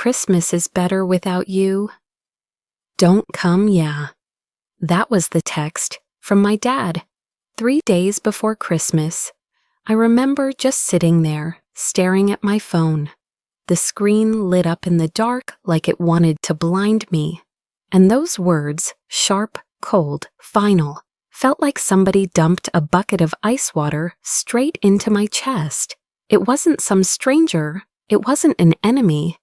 Christmas is better without you. Don't come, yeah. That was the text from my dad. 3 days before Christmas, I remember just sitting there, staring at my phone. The screen lit up in the dark like it wanted to blind me. And those words, sharp, cold, final, felt like somebody dumped a bucket of ice water straight into my chest. It wasn't some stranger. It wasn't an enemy.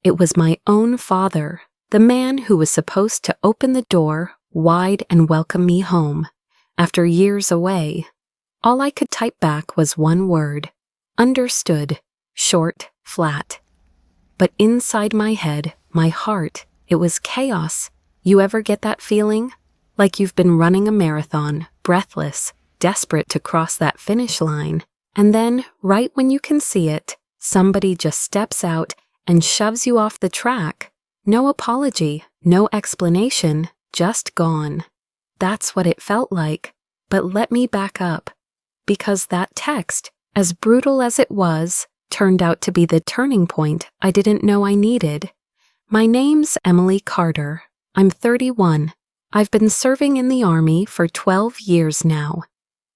It was my own father, the man who was supposed to open the door wide and welcome me home. After years away, all I could type back was one word: understood, short, flat. But inside my head, my heart, it was chaos. You ever get that feeling? Like you've been running a marathon, breathless, desperate to cross that finish line, and then, right when you can see it, somebody just steps out and shoves you off the track. No apology, no explanation, just gone. That's what it felt like. But let me back up. Because that text, as brutal as it was, turned out to be the turning point I didn't know I needed. My name's Emily Carter. I'm 31. I've been serving in the Army for 12 years now.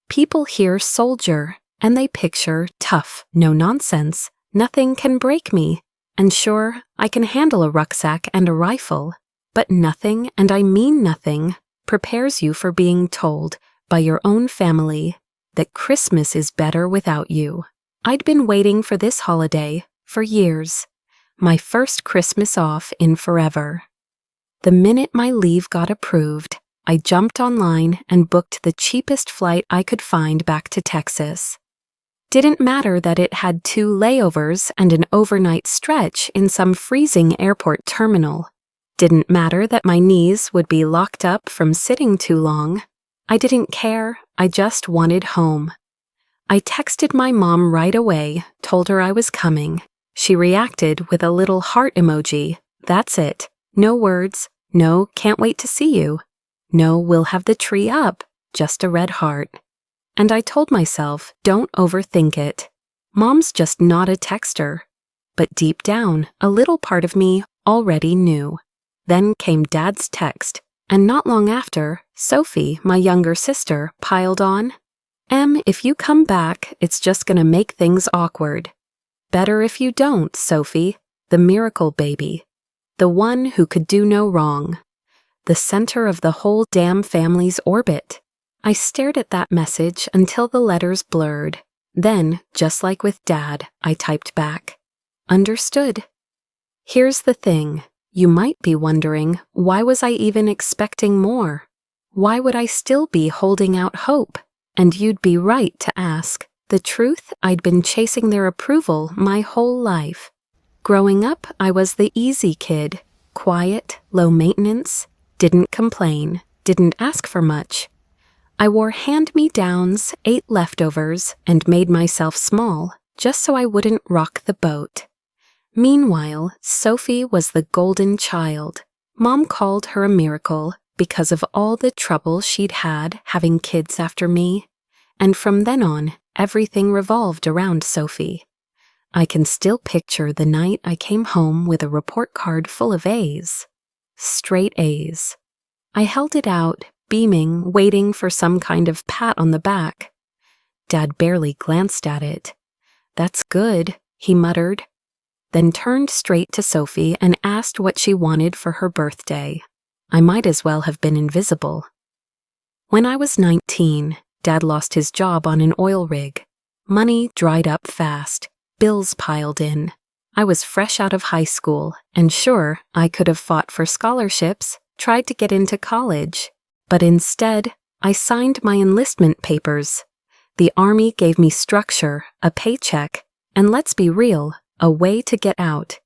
People hear soldier, and they picture tough, no nonsense. Nothing can break me. And sure, I can handle a rucksack and a rifle, but nothing, and I mean nothing, prepares you for being told by your own family that Christmas is better without you. I'd been waiting for this holiday for years, my first Christmas off in forever. The minute my leave got approved, I jumped online and booked the cheapest flight I could find back to Texas. Didn't matter that it had 2 layovers and an overnight stretch in some freezing airport terminal. Didn't matter that my knees would be locked up from sitting too long. I didn't care, I just wanted home. I texted my mom right away, told her I was coming. She reacted with a little heart emoji. That's it. No words, no can't wait to see you. No we'll have the tree up, just a red heart. And I told myself, don't overthink it. Mom's just not a texter. But deep down, a little part of me already knew. Then came Dad's text, and not long after, Sophie, my younger sister, piled on. If you come back, it's just gonna make things awkward. Better if you don't, Sophie, the miracle baby. The one who could do no wrong. The center of the whole damn family's orbit. I stared at that message until the letters blurred. Then, just like with Dad, I typed back. Understood. Here's the thing. You might be wondering, why was I even expecting more? Why would I still be holding out hope? And you'd be right to ask. The truth, I'd been chasing their approval my whole life. Growing up, I was the easy kid. Quiet, low maintenance, didn't complain, didn't ask for much. I wore hand-me-downs, ate leftovers, and made myself small, just so I wouldn't rock the boat. Meanwhile, Sophie was the golden child. Mom called her a miracle because of all the trouble she'd had having kids after me. And from then on, everything revolved around Sophie. I can still picture the night I came home with a report card full of A's. Straight A's. I held it out, beaming, waiting for some kind of pat on the back. Dad barely glanced at it. That's good, he muttered, then turned straight to Sophie and asked what she wanted for her birthday. I might as well have been invisible. When I was 19, Dad lost his job on an oil rig. Money dried up fast. Bills piled in. I was fresh out of high school, and sure, I could have fought for scholarships, tried to get into college. But instead, I signed my enlistment papers. The Army gave me structure, a paycheck, and let's be real, a way to get out.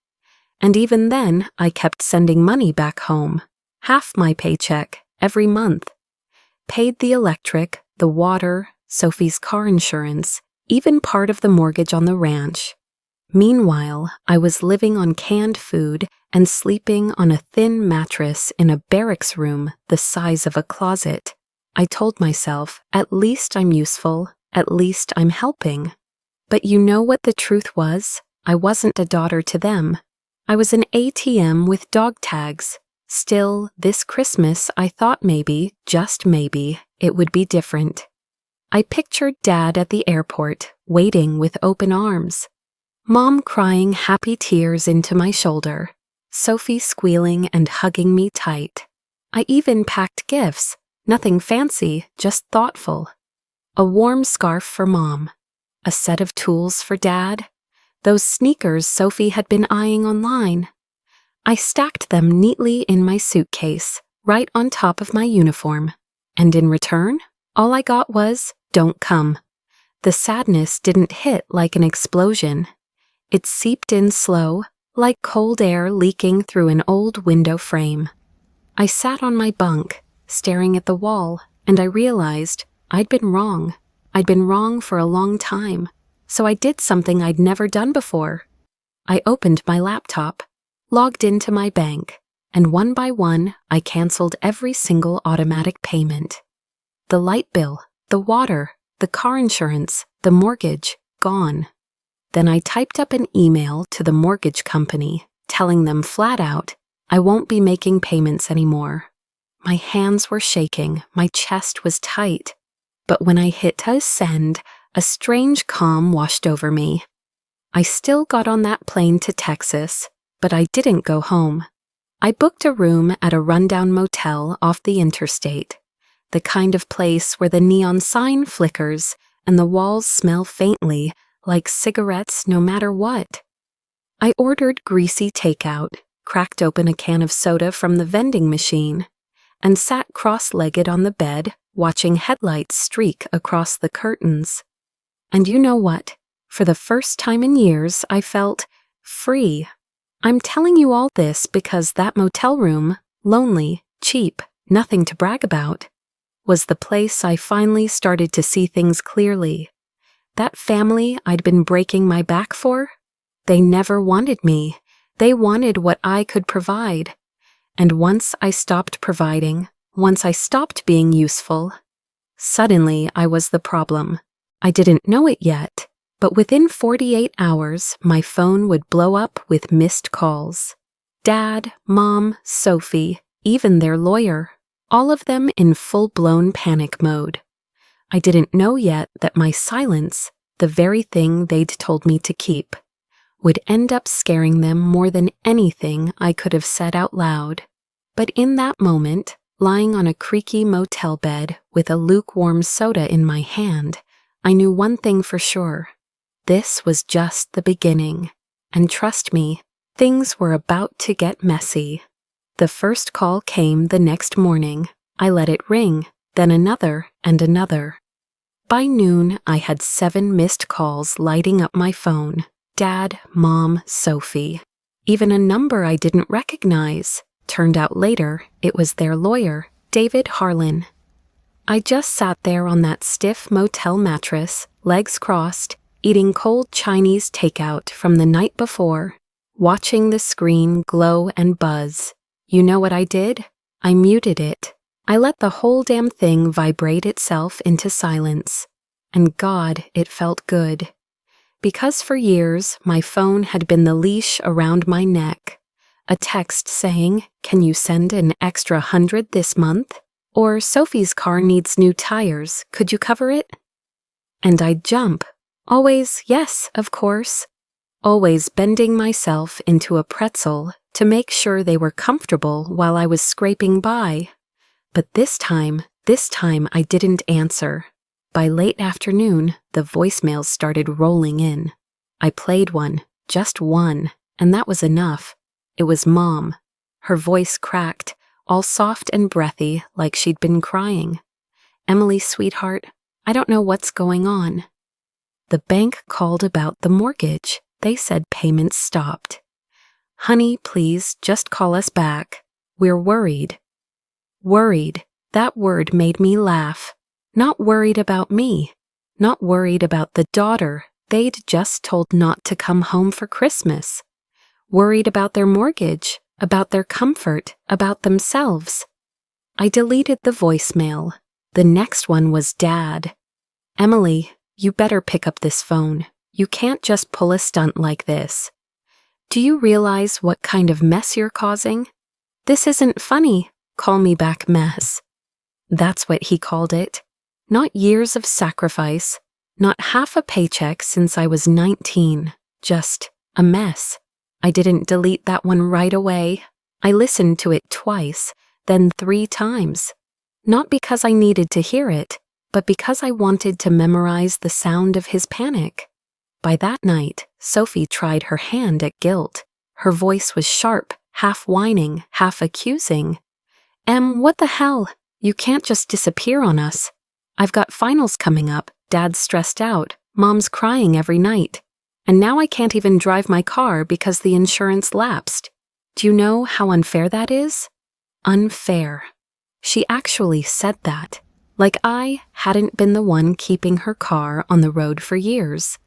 And even then, I kept sending money back home. Half my paycheck, every month. Paid the electric, the water, Sophie's car insurance, even part of the mortgage on the ranch. Meanwhile, I was living on canned food and sleeping on a thin mattress in a barracks room the size of a closet. I told myself, at least I'm useful, at least I'm helping. But you know what the truth was? I wasn't a daughter to them. I was an ATM with dog tags. Still, this Christmas I thought maybe, just maybe, it would be different. I pictured Dad at the airport, waiting with open arms. Mom crying happy tears into my shoulder. Sophie squealing and hugging me tight. I even packed gifts, nothing fancy, just thoughtful. A warm scarf for Mom. A set of tools for Dad. Those sneakers Sophie had been eyeing online. I stacked them neatly in my suitcase, right on top of my uniform. And in return, all I got was, "Don't come." The sadness didn't hit like an explosion. It seeped in slow, like cold air leaking through an old window frame. I sat on my bunk, staring at the wall, and I realized I'd been wrong. I'd been wrong for a long time, so I did something I'd never done before. I opened my laptop, logged into my bank, and one by one, I canceled every single automatic payment. The light bill, the water, the car insurance, the mortgage, gone. Then I typed up an email to the mortgage company, telling them flat out, I won't be making payments anymore. My hands were shaking, my chest was tight. But when I hit send, a strange calm washed over me. I still got on that plane to Texas, but I didn't go home. I booked a room at a rundown motel off the interstate, the kind of place where the neon sign flickers and the walls smell faintly like cigarettes no matter what. I ordered greasy takeout, cracked open a can of soda from the vending machine, and sat cross-legged on the bed, watching headlights streak across the curtains. And you know what? For the first time in years, I felt free. I'm telling you all this because that motel room, lonely, cheap, nothing to brag about, was the place I finally started to see things clearly. That family I'd been breaking my back for, they never wanted me. They wanted what I could provide. And once I stopped providing, once I stopped being useful, suddenly I was the problem. I didn't know it yet, but within 48 hours, my phone would blow up with missed calls. Dad, Mom, Sophie, even their lawyer, all of them in full-blown panic mode. I didn't know yet that my silence, the very thing they'd told me to keep, would end up scaring them more than anything I could have said out loud. But in that moment, lying on a creaky motel bed with a lukewarm soda in my hand, I knew one thing for sure. This was just the beginning. And trust me, things were about to get messy. The first call came the next morning. I let it ring, then another and another. By noon, I had 7 missed calls lighting up my phone. Dad, Mom, Sophie. Even a number I didn't recognize. Turned out later, it was their lawyer, David Harlan. I just sat there on that stiff motel mattress, legs crossed, eating cold Chinese takeout from the night before, watching the screen glow and buzz. You know what I did? I muted it. I let the whole damn thing vibrate itself into silence. And God, it felt good. Because for years, my phone had been the leash around my neck. A text saying, "Can you send an extra 100 this month?" Or, "Sophie's car needs new tires, could you cover it?" And I'd jump. Always, yes, of course. Always bending myself into a pretzel to make sure they were comfortable while I was scraping by. But this time I didn't answer. By late afternoon, the voicemails started rolling in. I played one, just one, and that was enough. It was Mom. Her voice cracked, all soft and breathy like she'd been crying. "Emily, sweetheart, I don't know what's going on. The bank called about the mortgage. They said payments stopped. Honey, please, just call us back. We're worried." Worried. That word made me laugh. Not worried about me. Not worried about the daughter they'd just told not to come home for Christmas. Worried about their mortgage, about their comfort, about themselves. I deleted the voicemail. The next one was Dad. "Emily, you better pick up this phone. You can't just pull a stunt like this." Do you realize what kind of mess you're causing? This isn't funny. Call me back mess. That's what he called it. Not years of sacrifice, not half a paycheck since I was 19, just a mess. I didn't delete that one right away. I listened to it twice, then 3 times. Not because I needed to hear it, but because I wanted to memorize the sound of his panic. By that night, Sophie tried her hand at guilt. Her voice was sharp, half whining, half accusing. What the hell? You can't just disappear on us. I've got finals coming up, Dad's stressed out, Mom's crying every night. And now I can't even drive my car because the insurance lapsed. Do you know how unfair that is? Unfair. She actually said that, like I hadn't been the one keeping her car on the road for years.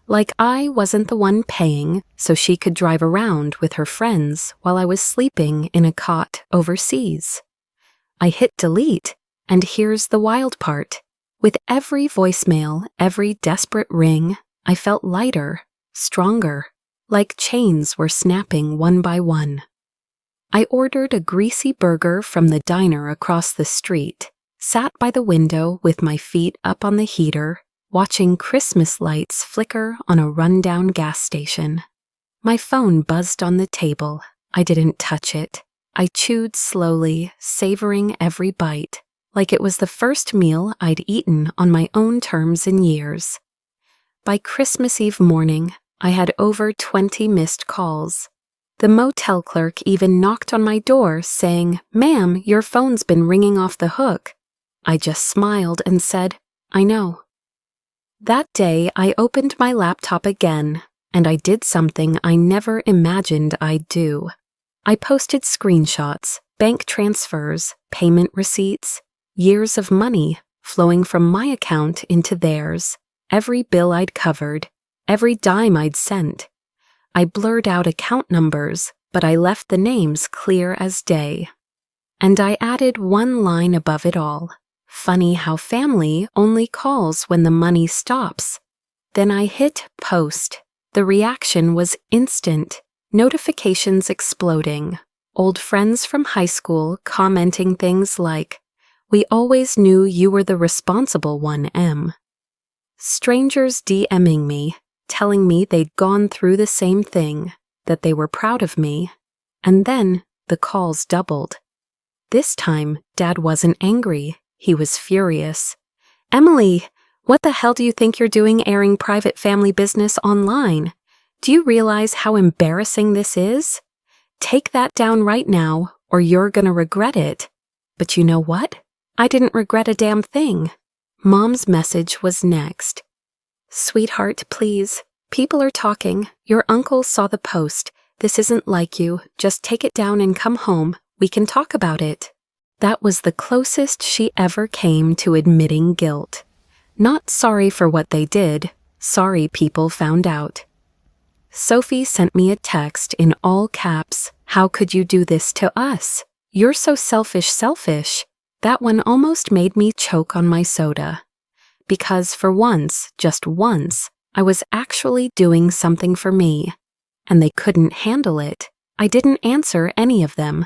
Like I wasn't the one paying so she could drive around with her friends while I was sleeping in a cot overseas. I hit delete, and here's the wild part. With every voicemail, every desperate ring, I felt lighter, stronger, like chains were snapping one by one. I ordered a greasy burger from the diner across the street, sat by the window with my feet up on the heater, watching Christmas lights flicker on a rundown gas station. My phone buzzed on the table. I didn't touch it. I chewed slowly, savoring every bite, like it was the first meal I'd eaten on my own terms in years. By Christmas Eve morning, I had over 20 missed calls. The motel clerk even knocked on my door saying, "Ma'am, your phone's been ringing off the hook." I just smiled and said, "I know." That day, I opened my laptop again, and I did something I never imagined I'd do. I posted screenshots, bank transfers, payment receipts, years of money flowing from my account into theirs, every bill I'd covered, every dime I'd sent. I blurred out account numbers, but I left the names clear as day. And I added one line above it all. Funny how family only calls when the money stops. Then I hit post. The reaction was instant. Notifications exploding. Old friends from high school commenting things like, "We always knew you were the responsible one, Em." Strangers DMing me, telling me they'd gone through the same thing, that they were proud of me. And then the calls doubled. This time, Dad wasn't angry. He was furious. "Emily, what the hell do you think you're doing airing private family business online? Do you realize how embarrassing this is? Take that down right now, or you're gonna regret it." But you know what? I didn't regret a damn thing. Mom's message was next. "Sweetheart, please. People are talking. Your uncle saw the post. This isn't like you. Just take it down and come home. We can talk about it." That was the closest she ever came to admitting guilt. Not sorry for what they did. Sorry people found out. Sophie sent me a text in all caps. "How could you do this to us? You're so selfish. That one almost made me choke on my soda. Because for once, just once, I was actually doing something for me. And they couldn't handle it. I didn't answer any of them.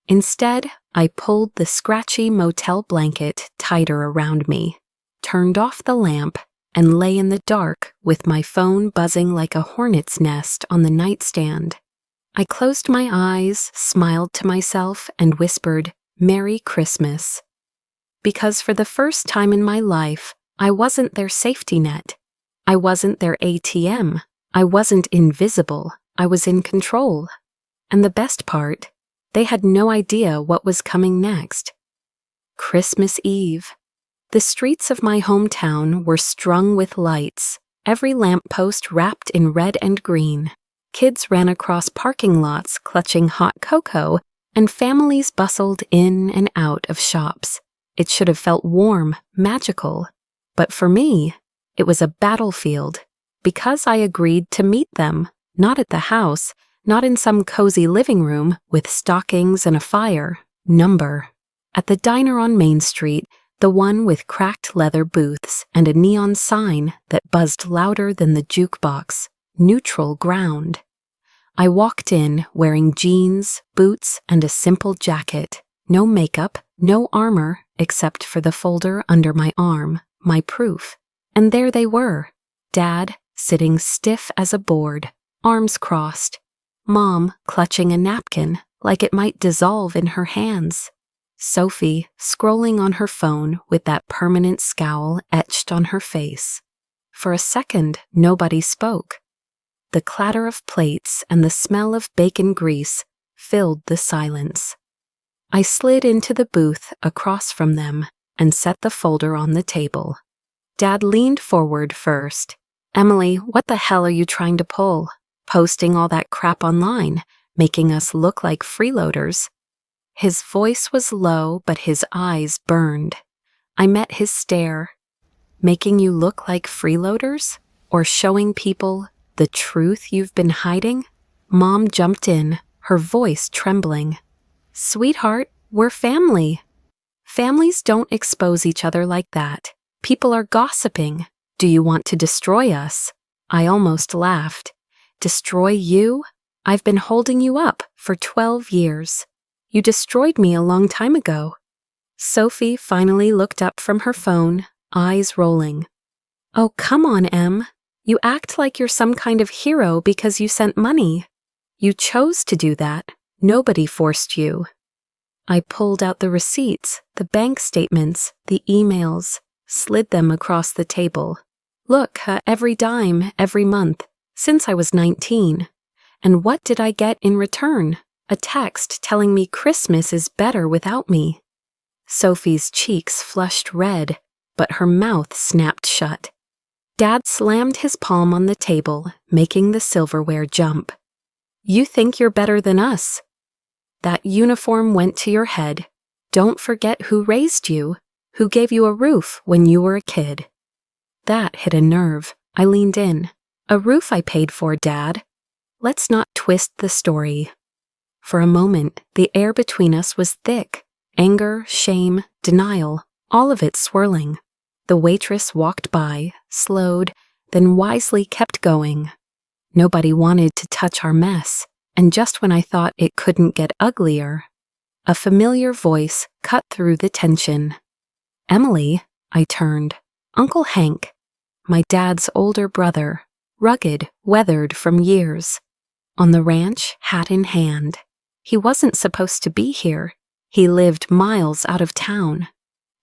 Instead, I pulled the scratchy motel blanket tighter around me, turned off the lamp, and lay in the dark with my phone buzzing like a hornet's nest on the nightstand. I closed my eyes, smiled to myself, and whispered, "Merry Christmas." Because for the first time in my life, I wasn't their safety net. I wasn't their ATM. I wasn't invisible. I was in control. And the best part, they had no idea what was coming next. Christmas Eve. The streets of my hometown were strung with lights, every lamppost wrapped in red and green. Kids ran across parking lots clutching hot cocoa, and families bustled in and out of shops. It should have felt warm, magical. But for me, it was a battlefield, because I agreed to meet them, not at the house, not in some cozy living room with stockings and a fire. At the diner on Main Street, the one with cracked leather booths and a neon sign that buzzed louder than the jukebox, neutral ground. I walked in wearing jeans, boots, and a simple jacket. No makeup, no armor, except for the folder under my arm, my proof. And there they were. Dad, sitting stiff as a board, arms crossed. Mom, clutching a napkin like it might dissolve in her hands. Sophie, scrolling on her phone with that permanent scowl etched on her face. For a second, nobody spoke. The clatter of plates and the smell of bacon grease filled the silence. I slid into the booth across from them and set the folder on the table. Dad leaned forward first. "Emily, what the hell are you trying to pull? Posting all that crap online, making us look like freeloaders?" His voice was low, but his eyes burned. I met his stare. "Making you look like freeloaders? Or showing people the truth you've been hiding?" Mom jumped in, her voice trembling. "Sweetheart, we're family. Families don't expose each other like that. People are gossiping. Do you want to destroy us?" I almost laughed. "Destroy you? I've been holding you up for 12 years. You destroyed me a long time ago." Sophie finally looked up from her phone, eyes rolling. "Oh, come on, Em. You act like you're some kind of hero because you sent money. You chose to do that. Nobody forced you." I pulled out the receipts, the bank statements, the emails, slid them across the table. "Look, every dime, every month, since I was 19. And what did I get in return? A text telling me Christmas is better without me." Sophie's cheeks flushed red, but her mouth snapped shut. Dad slammed his palm on the table, making the silverware jump. "You think you're better than us? That uniform went to your head. Don't forget who raised you, who gave you a roof when you were a kid." That hit a nerve. I leaned in. "A roof I paid for, Dad. Let's not twist the story." For a moment, the air between us was thick. Anger, shame, denial, all of it swirling. The waitress walked by, slowed, then wisely kept going. Nobody wanted to touch our mess, and just when I thought it couldn't get uglier, a familiar voice cut through the tension. "Emily," I turned. "Uncle Hank, my dad's older brother, rugged, weathered from years. On the ranch, hat in hand. He wasn't supposed to be here. He lived miles out of town.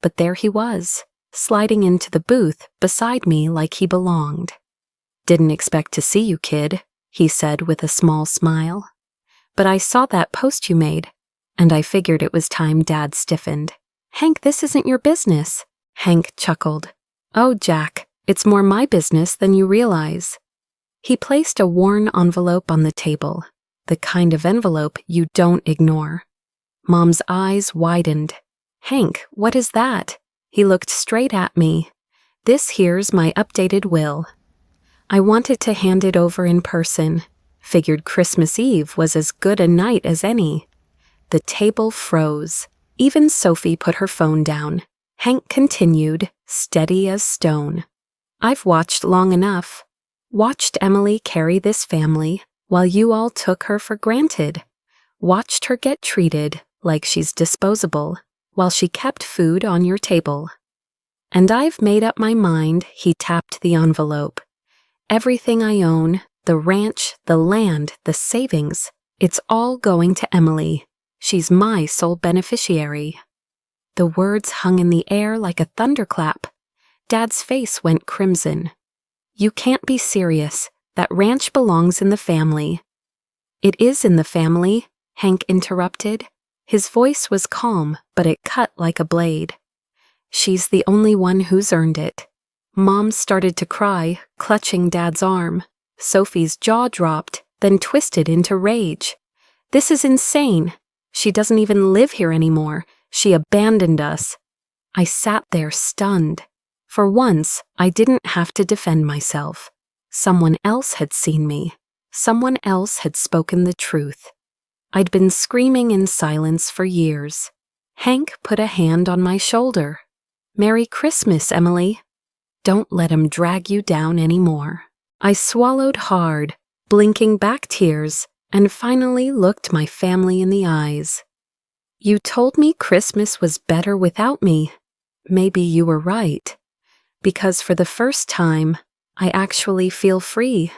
But there he was, sliding into the booth beside me like he belonged. "Didn't expect to see you, kid," he said with a small smile. "But I saw that post you made, and I figured it was time Dad stiffened." "Hank, this isn't your business." Hank chuckled. "Oh, Jack, it's more my business than you realize." He placed a worn envelope on the table, the kind of envelope you don't ignore. Mom's eyes widened. "Hank, what is that?" He looked straight at me. "This here's my updated will." I wanted to hand it over in person. Figured Christmas Eve was as good a night as any. The table froze. Even Sophie put her phone down. Hank continued, steady as stone. "I've watched long enough. Watched Emily carry this family while you all took her for granted. Watched her get treated like she's disposable while she kept food on your table. And I've made up my mind," he tapped the envelope. "Everything I own, the ranch, the land, the savings, it's all going to Emily. She's my sole beneficiary." The words hung in the air like a thunderclap. Dad's face went crimson. "You can't be serious. That ranch belongs in the family." "It is in the family," Hank interrupted. His voice was calm, but it cut like a blade. "She's the only one who's earned it." Mom started to cry, clutching Dad's arm. Sophie's jaw dropped, then twisted into rage. "This is insane. She doesn't even live here anymore. She abandoned us." I sat there stunned. For once, I didn't have to defend myself. Someone else had seen me. Someone else had spoken the truth. I'd been screaming in silence for years. Hank put a hand on my shoulder. "Merry Christmas, Emily. Don't let him drag you down anymore." I swallowed hard, blinking back tears, and finally looked my family in the eyes. "You told me Christmas was better without me. Maybe you were right, because for the first time, I actually feel free."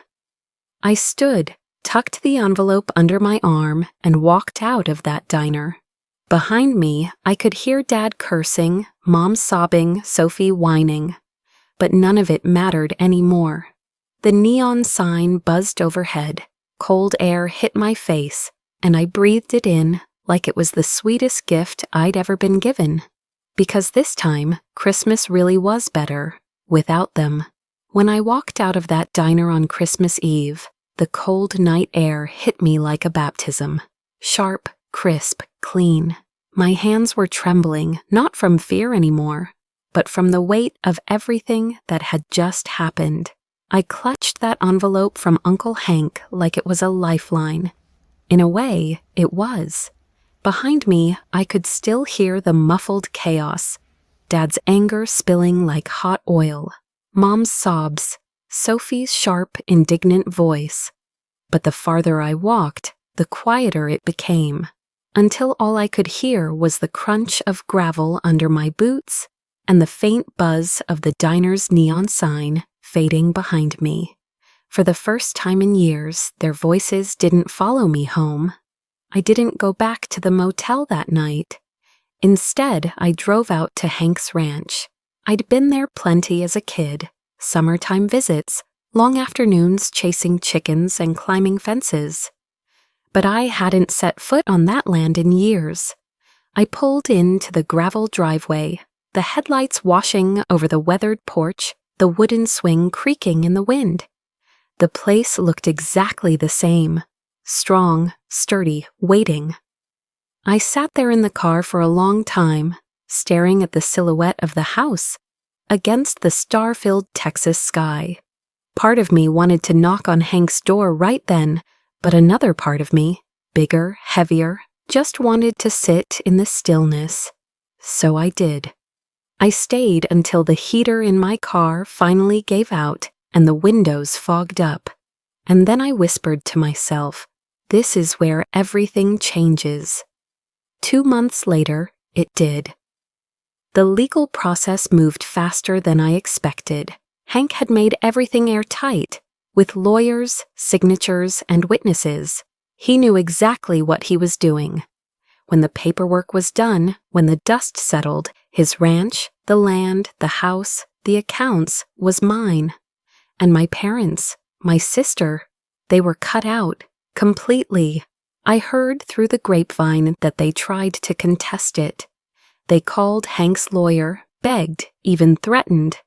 I stood, tucked the envelope under my arm, and walked out of that diner. Behind me, I could hear Dad cursing, Mom sobbing, Sophie whining. But none of it mattered anymore. The neon sign buzzed overhead, cold air hit my face, and I breathed it in like it was the sweetest gift I'd ever been given. Because this time, Christmas really was better, without them. When I walked out of that diner on Christmas Eve, the cold night air hit me like a baptism. Sharp, crisp, clean. My hands were trembling, not from fear anymore, but from the weight of everything that had just happened. I clutched that envelope from Uncle Hank like it was a lifeline. In a way, it was. Behind me, I could still hear the muffled chaos. Dad's anger spilling like hot oil. Mom's sobs. Sophie's sharp, indignant voice. But the farther I walked, the quieter it became, until all I could hear was the crunch of gravel under my boots and the faint buzz of the diner's neon sign fading behind me. For the first time in years, their voices didn't follow me home. I didn't go back to the motel that night. Instead, I drove out to Hank's ranch. I'd been there plenty as a kid, summertime visits, long afternoons chasing chickens and climbing fences. But I hadn't set foot on that land in years. I pulled into the gravel driveway, the headlights washing over the weathered porch, the wooden swing creaking in the wind. The place looked exactly the same, strong, sturdy, waiting. I sat there in the car for a long time, staring at the silhouette of the house against the star-filled Texas sky. Part of me wanted to knock on Hank's door right then, but another part of me, bigger, heavier, just wanted to sit in the stillness. So I did. I stayed until the heater in my car finally gave out and the windows fogged up. And then I whispered to myself, "This is where everything changes." 2 months later, it did. The legal process moved faster than I expected. Hank had made everything airtight, with lawyers, signatures, and witnesses. He knew exactly what he was doing. When the paperwork was done, when the dust settled, his ranch, the land, the house, the accounts was mine. And my parents, my sister, they were cut out, completely. I heard through the grapevine that they tried to contest it. They called Hank's lawyer, begged, even threatened.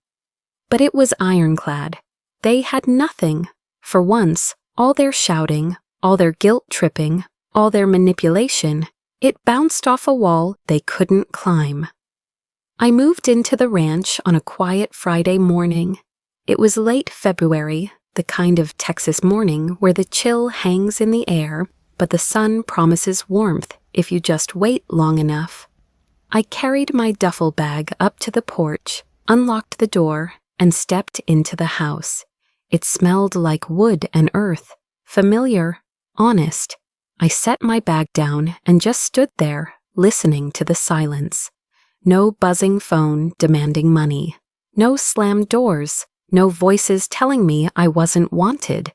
But it was ironclad. They had nothing. For once, all their shouting, all their guilt-tripping, all their manipulation, it bounced off a wall they couldn't climb. I moved into the ranch on a quiet Friday morning. It was late February, the kind of Texas morning where the chill hangs in the air, but the sun promises warmth if you just wait long enough. I carried my duffel bag up to the porch, unlocked the door, and stepped into the house. It smelled like wood and earth, familiar, honest. I set my bag down and just stood there, listening to the silence. No buzzing phone demanding money. No slammed doors. No voices telling me I wasn't wanted.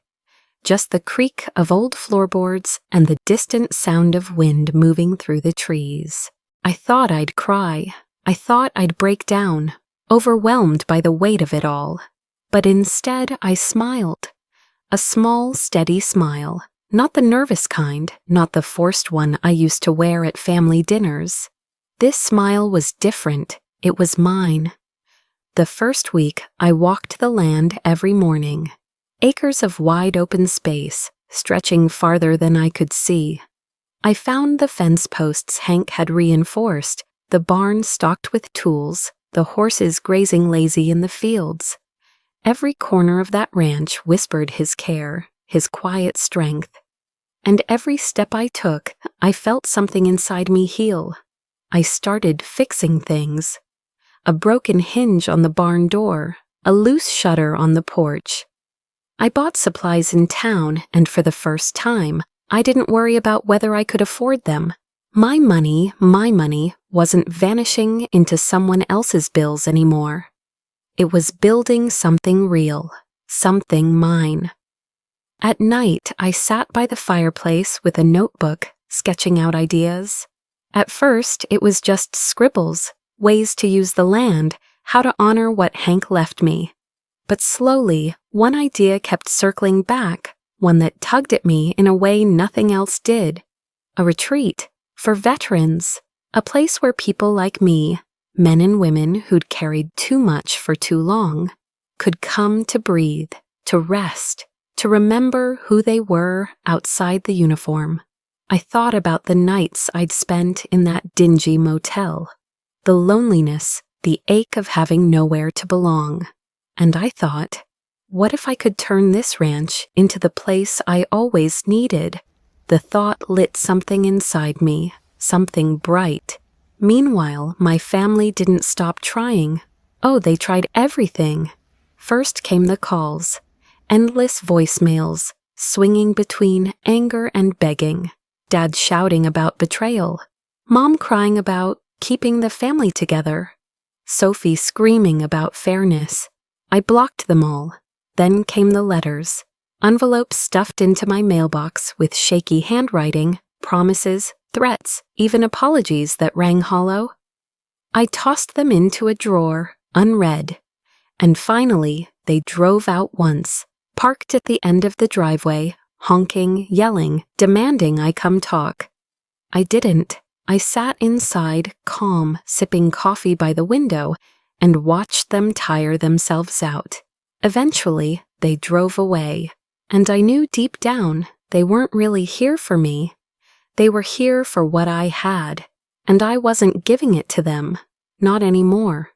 Just the creak of old floorboards and the distant sound of wind moving through the trees. I thought I'd cry. I thought I'd break down, overwhelmed by the weight of it all. But instead I smiled. A small, steady smile. Not the nervous kind, not the forced one I used to wear at family dinners. This smile was different. It was mine. The first week, I walked the land every morning. Acres of wide open space, stretching farther than I could see. I found the fence posts Hank had reinforced, the barn stocked with tools, the horses grazing lazy in the fields. Every corner of that ranch whispered his care, his quiet strength. And every step I took, I felt something inside me heal. I started fixing things. A broken hinge on the barn door, a loose shutter on the porch. I bought supplies in town, and for the first time, I didn't worry about whether I could afford them. My money wasn't vanishing into someone else's bills anymore. It was building something real, something mine. At night, I sat by the fireplace with a notebook, sketching out ideas. At first, it was just scribbles, ways to use the land, how to honor what Hank left me. But slowly, one idea kept circling back, one that tugged at me in a way nothing else did. A retreat for veterans, a place where people like me, men and women who'd carried too much for too long, could come to breathe, to rest, to remember who they were outside the uniform. I thought about the nights I'd spent in that dingy motel, the loneliness, the ache of having nowhere to belong. And I thought, what if I could turn this ranch into the place I always needed? The thought lit something inside me, something bright. Meanwhile, my family didn't stop trying. Oh, they tried everything. First came the calls, endless voicemails, swinging between anger and begging. Dad shouting about betrayal. Mom crying about keeping the family together. Sophie screaming about fairness. I blocked them all. Then came the letters. Envelopes stuffed into my mailbox with shaky handwriting, promises, threats, even apologies that rang hollow. I tossed them into a drawer, unread. And finally, they drove out once, parked at the end of the driveway, honking, yelling, demanding I come talk. I didn't. I sat inside, calm, sipping coffee by the window, and watched them tire themselves out. Eventually, they drove away, and I knew deep down they weren't really here for me. They were here for what I had, and I wasn't giving it to them, not anymore.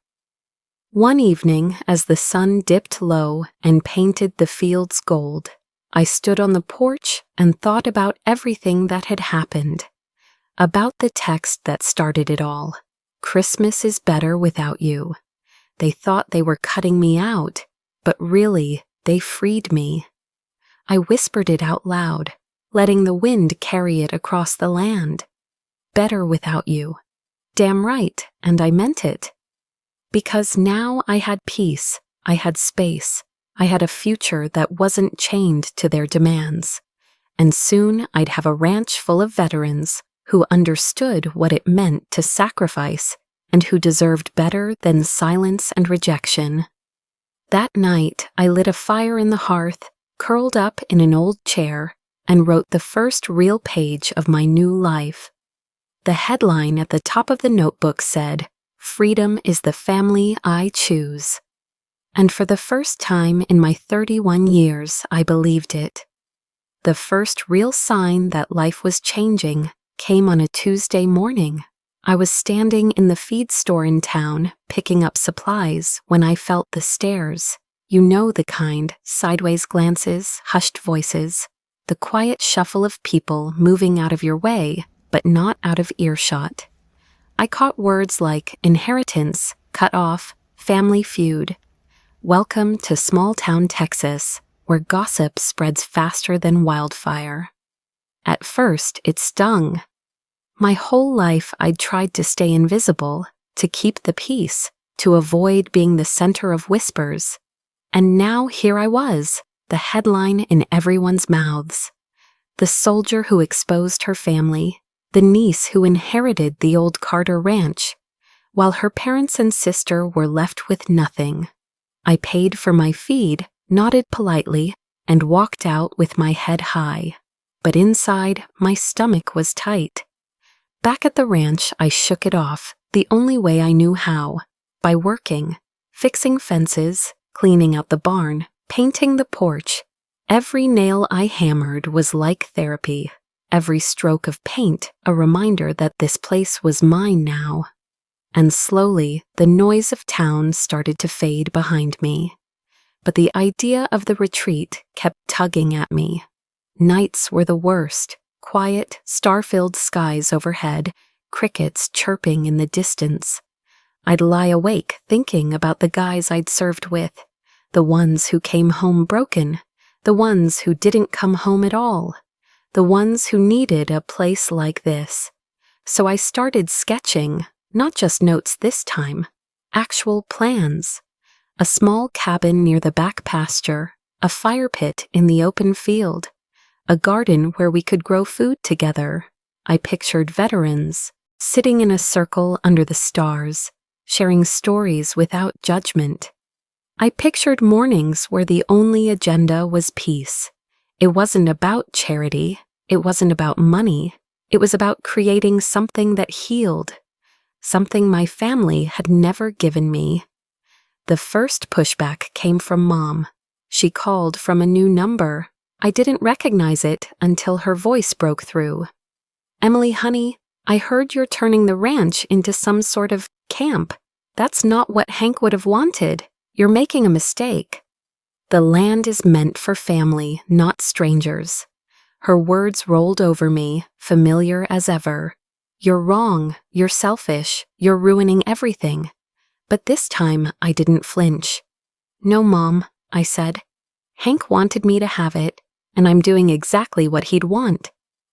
One evening, as the sun dipped low and painted the fields gold, I stood on the porch and thought about everything that had happened. About the text that started it all. Christmas is better without you. They thought they were cutting me out, but really, they freed me. I whispered it out loud, letting the wind carry it across the land. Better without you. Damn right, and I meant it. Because now I had peace, I had space, I had a future that wasn't chained to their demands. And soon I'd have a ranch full of veterans who understood what it meant to sacrifice and who deserved better than silence and rejection. That night, I lit a fire in the hearth, curled up in an old chair, and wrote the first real page of my new life. The headline at the top of the notebook said, "Freedom is the family I choose." And for the first time in my 31 years, I believed it. The first real sign that life was changing came on a Tuesday morning. I was standing in the feed store in town, picking up supplies, when I felt the stares. You know the kind, sideways glances, hushed voices, the quiet shuffle of people moving out of your way, but not out of earshot. I caught words like inheritance, cut off, family feud. Welcome to small-town Texas, where gossip spreads faster than wildfire. At first, it stung. My whole life, I'd tried to stay invisible, to keep the peace, to avoid being the center of whispers. And now here I was, the headline in everyone's mouths. The soldier who exposed her family, the niece who inherited the old Carter ranch, while her parents and sister were left with nothing. I paid for my feed, nodded politely, and walked out with my head high. But inside, my stomach was tight. Back at the ranch, I shook it off, the only way I knew how, by working, fixing fences, cleaning out the barn, painting the porch. Every nail I hammered was like therapy. Every stroke of paint a reminder that this place was mine now. And slowly, the noise of town started to fade behind me. But the idea of the retreat kept tugging at me. Nights were the worst. Quiet, star-filled skies overhead, crickets chirping in the distance. I'd lie awake thinking about the guys I'd served with, the ones who came home broken, the ones who didn't come home at all, the ones who needed a place like this. So I started sketching, not just notes this time, actual plans. A small cabin near the back pasture, a fire pit in the open field, a garden where we could grow food together. I pictured veterans, sitting in a circle under the stars, sharing stories without judgment. I pictured mornings where the only agenda was peace. It wasn't about charity, it wasn't about money, it was about creating something that healed, something my family had never given me. The first pushback came from Mom. She called from a new number. I didn't recognize it until her voice broke through. "Emily, honey, I heard you're turning the ranch into some sort of camp. That's not what Hank would have wanted. You're making a mistake. The land is meant for family, not strangers." Her words rolled over me, familiar as ever. "You're wrong, you're selfish, you're ruining everything." But this time I didn't flinch. "No, Mom," I said. "Hank wanted me to have it, and I'm doing exactly what he'd want,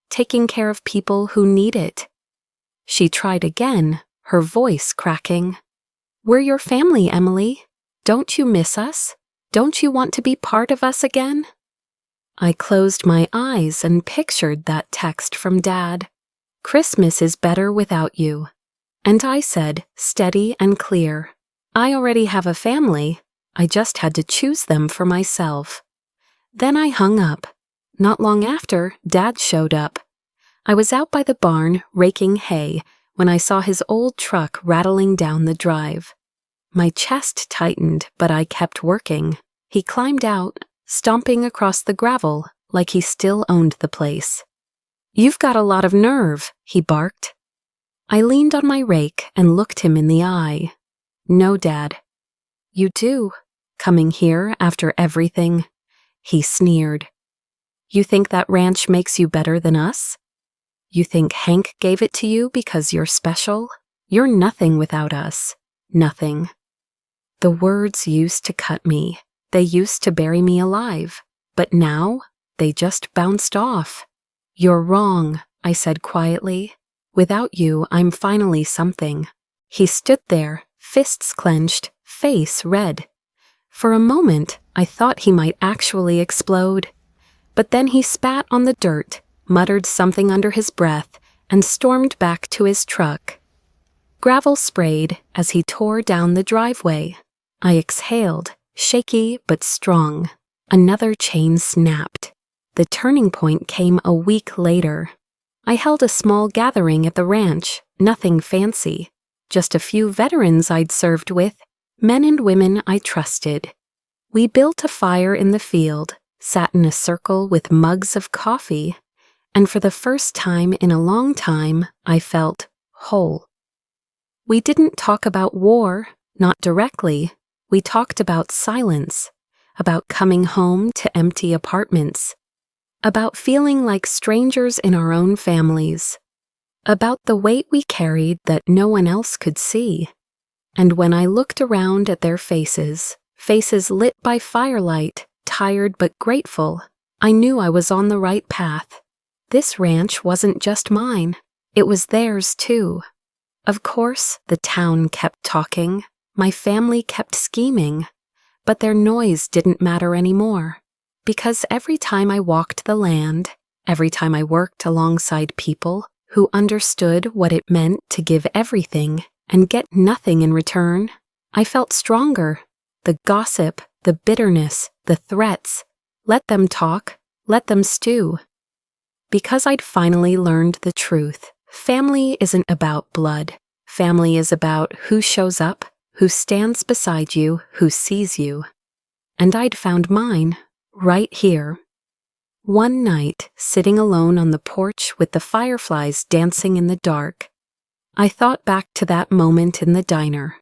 taking care of people who need it." She tried again, her voice cracking. "We're your family, Emily. Don't you miss us? Don't you want to be part of us again?" I closed my eyes and pictured that text from Dad. "Christmas is better without you." And I said, steady and clear, "I already have a family. I just had to choose them for myself." Then I hung up. Not long after, Dad showed up. I was out by the barn raking hay when I saw his old truck rattling down the drive. My chest tightened, but I kept working. He climbed out, stomping across the gravel like he still owned the place. "You've got a lot of nerve," he barked. I leaned on my rake and looked him in the eye. "No, Dad." "You do, coming here after everything." He sneered. "You think that ranch makes you better than us? You think Hank gave it to you because you're special? You're nothing without us. Nothing." The words used to cut me. They used to bury me alive. But now, they just bounced off. "You're wrong," I said quietly. "Without you, I'm finally something." He stood there, fists clenched, face red. For a moment, I thought he might actually explode. But then he spat on the dirt, muttered something under his breath, and stormed back to his truck. Gravel sprayed as he tore down the driveway. I exhaled, shaky but strong. Another chain snapped. The turning point came a week later. I held a small gathering at the ranch, nothing fancy. Just a few veterans I'd served with, men and women I trusted. We built a fire in the field, sat in a circle with mugs of coffee, and for the first time in a long time, I felt whole. We didn't talk about war, not directly. We talked about silence, about coming home to empty apartments, about feeling like strangers in our own families, about the weight we carried that no one else could see. And when I looked around at their faces, faces lit by firelight, tired but grateful, I knew I was on the right path. This ranch wasn't just mine, it was theirs too. Of course, the town kept talking, my family kept scheming, but their noise didn't matter anymore. Because every time I walked the land, every time I worked alongside people who understood what it meant to give everything and get nothing in return, I felt stronger. The gossip, the bitterness, the threats, let them talk, let them stew. Because I'd finally learned the truth, family isn't about blood. Family is about who shows up, who stands beside you, who sees you. And I'd found mine, right here. One night, sitting alone on the porch with the fireflies dancing in the dark, I thought back to that moment in the diner.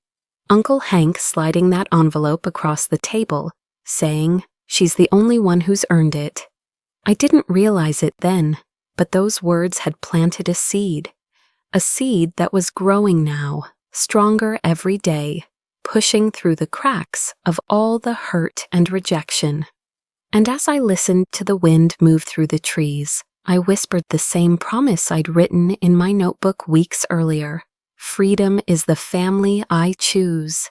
Uncle Hank sliding that envelope across the table, saying, "She's the only one who's earned it." I didn't realize it then, but those words had planted a seed that was growing now, stronger every day, pushing through the cracks of all the hurt and rejection. And as I listened to the wind move through the trees, I whispered the same promise I'd written in my notebook weeks earlier. Freedom is the family I choose.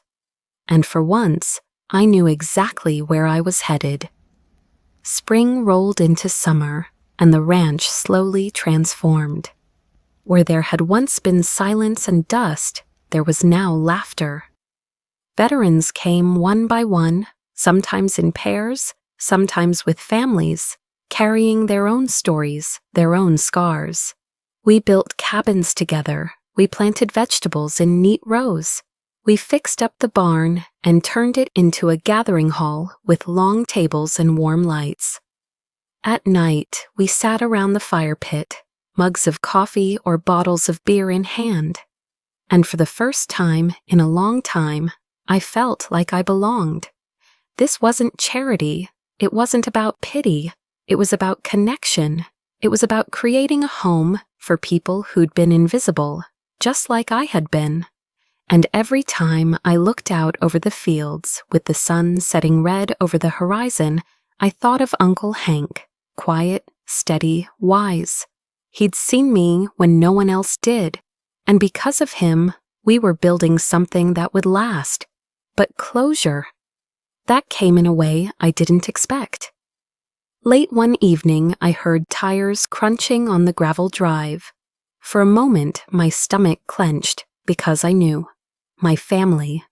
And for once, I knew exactly where I was headed. Spring rolled into summer, and the ranch slowly transformed. Where there had once been silence and dust, there was now laughter. Veterans came one by one, sometimes in pairs, sometimes with families, carrying their own stories, their own scars. We built cabins together. We planted vegetables in neat rows. We fixed up the barn and turned it into a gathering hall with long tables and warm lights. At night, we sat around the fire pit, mugs of coffee or bottles of beer in hand. And for the first time in a long time, I felt like I belonged. This wasn't charity. It wasn't about pity. It was about connection. It was about creating a home for people who'd been invisible, just like I had been. And every time I looked out over the fields with the sun setting red over the horizon, I thought of Uncle Hank, quiet, steady, wise. He'd seen me when no one else did, and because of him, we were building something that would last. But closure, that came in a way I didn't expect. Late one evening, I heard tires crunching on the gravel drive. For a moment, my stomach clenched because I knew. My family.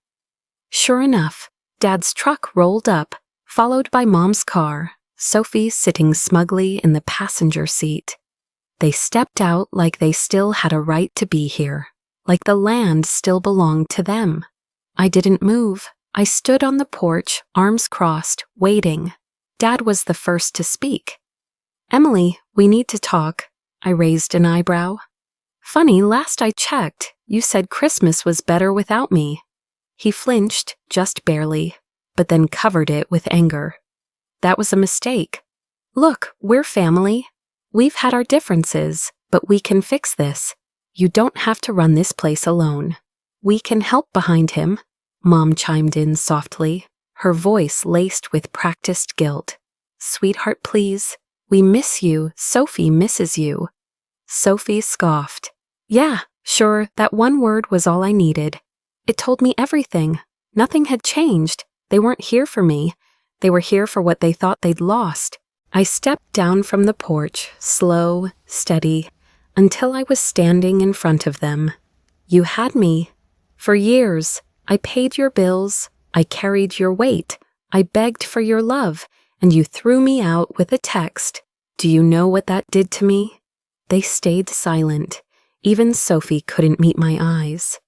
Sure enough, Dad's truck rolled up, followed by Mom's car, Sophie sitting smugly in the passenger seat. They stepped out like they still had a right to be here, like the land still belonged to them. I didn't move. I stood on the porch, arms crossed, waiting. Dad was the first to speak. "Emily, we need to talk." I raised an eyebrow. "Funny, last I checked, you said Christmas was better without me." He flinched, just barely, but then covered it with anger. "That was a mistake. Look, we're family. We've had our differences, but we can fix this. You don't have to run this place alone. We can help behind him." Mom chimed in softly, her voice laced with practiced guilt. "Sweetheart, please. We miss you. Sophie misses you." Sophie scoffed. "Yeah, sure, that one word was all I needed. It told me everything. Nothing had changed. They weren't here for me. They were here for what they thought they'd lost." I stepped down from the porch, slow, steady, until I was standing in front of them. "You had me. For years, I paid your bills, I carried your weight, I begged for your love, and you threw me out with a text. Do you know what that did to me?" They stayed silent. Even Sophie couldn't meet my eyes.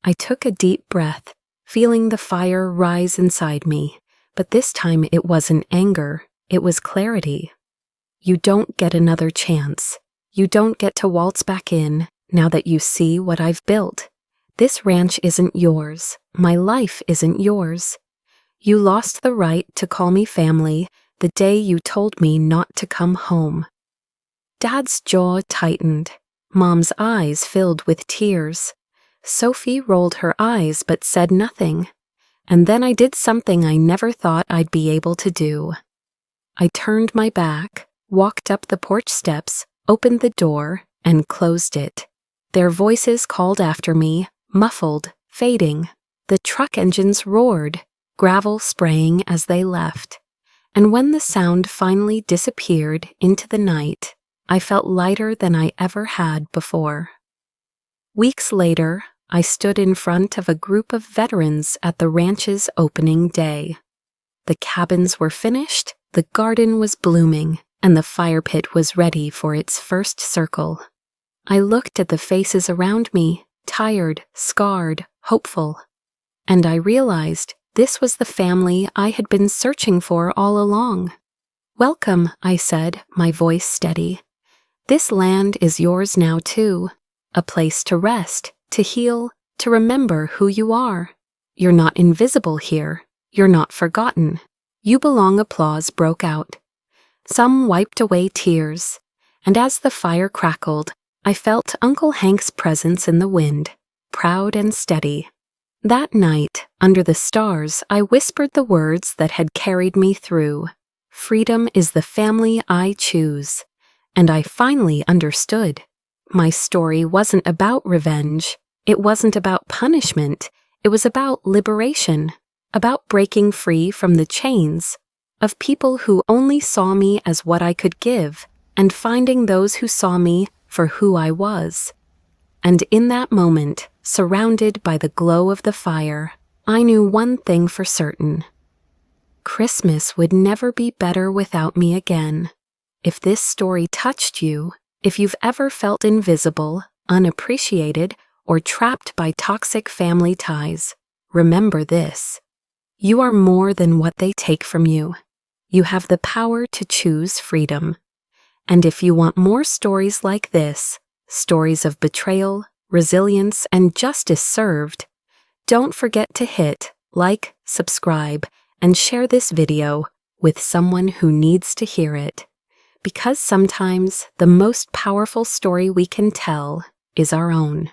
I took a deep breath, feeling the fire rise inside me, but this time it wasn't anger, it was clarity. You don't get another chance. You don't get to waltz back in now that you see what I've built. This ranch isn't yours. My life isn't yours. You lost the right to call me family the day you told me not to come home. Dad's jaw tightened. Mom's eyes filled with tears. Sophie rolled her eyes but said nothing. And then I did something I never thought I'd be able to do. I turned my back, walked up the porch steps, opened the door, and closed it. Their voices called after me, muffled, fading. The truck engines roared, gravel spraying as they left. And when the sound finally disappeared into the night, I felt lighter than I ever had before. Weeks later, I stood in front of a group of veterans at the ranch's opening day. The cabins were finished, the garden was blooming, and the fire pit was ready for its first circle. I looked at the faces around me, tired, scarred, hopeful. And I realized this was the family I had been searching for all along. "Welcome," I said, my voice steady. "This land is yours now too. A place to rest, to heal, to remember who you are. You're not invisible here. You're not forgotten. You belong." Applause broke out. Some wiped away tears, and as the fire crackled, I felt Uncle Hank's presence in the wind, proud and steady. That night, under the stars, I whispered the words that had carried me through. Freedom is the family I choose. And I finally understood. My story wasn't about revenge. It wasn't about punishment. It was about liberation, about breaking free from the chains of people who only saw me as what I could give, and finding those who saw me for who I was. And in that moment, surrounded by the glow of the fire, I knew one thing for certain. Christmas would never be better without me again. If this story touched you, if you've ever felt invisible, unappreciated, or trapped by toxic family ties, remember this. You are more than what they take from you. You have the power to choose freedom. And if you want more stories like this, stories of betrayal, resilience, and justice served, don't forget to hit like, subscribe, and share this video with someone who needs to hear it. Because sometimes the most powerful story we can tell is our own.